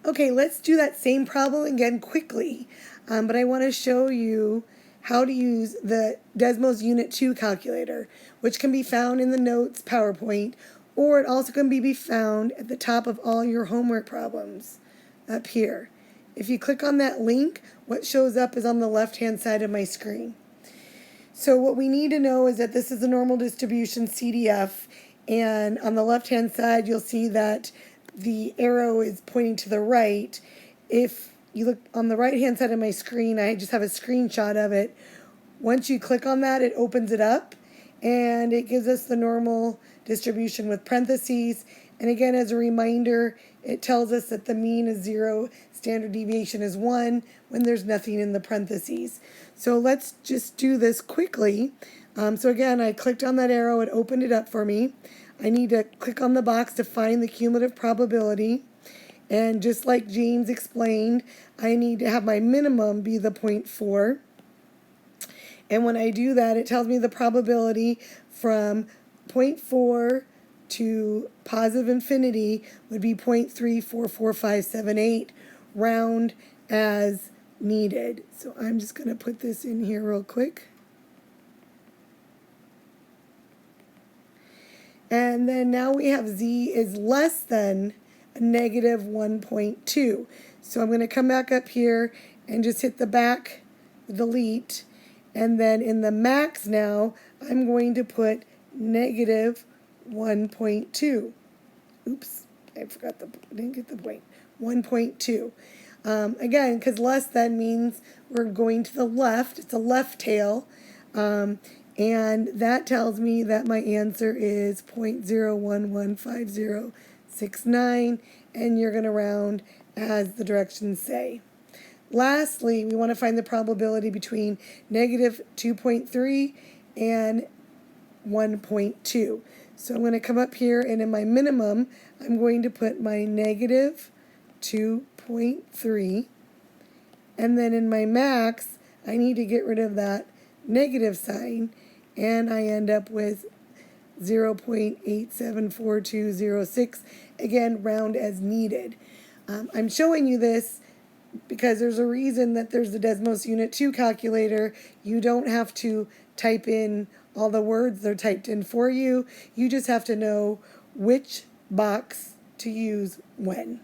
Okay, let's do that same problem again quickly, but I want to show you how to use the Desmos Unit 2 calculator, which can be found in the notes PowerPoint, or it also can be found at the top of all your homework problems up here. If you click on that link, what shows up is on the left-hand side of my screen. So what we need to know is that this is a normal distribution CDF, and on the left-hand side, you'll see that the arrow is pointing to the right. If you look on the right-hand side of my screen, I just have a screenshot of it. Once you click on that, it opens it up, and it gives us the normal distribution with parentheses. And again, as a reminder, it tells us that the mean is 0, standard deviation is 1 when there's nothing in the parentheses. So let's just do this quickly. So again, I clicked on that arrow, it opened it up for me. I need to click on the box to find the cumulative probability. And just like James explained, I need to have my minimum be the 0.4. And when I do that, it tells me the probability from 0.4 to positive infinity would be 0.344578, round as needed. So I'm just going to put this in here real quick. And then now we have z is less than a negative 1.2. So I'm going to come back up here and just hit the back, delete. And then in the max now, I'm going to put negative 1.2. Oops, I didn't get the point. 1.2. Again, because less than means we're going to the left. It's a left tail. And that tells me that my answer is 0.0115069, and you're going to round as the directions say. Lastly, we want to find the probability between negative 2.3 and 1.2. So I'm going to come up here, and in my minimum, I'm going to put my negative 2.3. And then in my max, I need to get rid of that negative sign, and I end up with 0.874206. Again, round as needed. I'm showing you this because there's a reason that there's the Desmos Unit 2 calculator. You don't have to type in all the words, they're typed in for you. You just have to know which box to use when.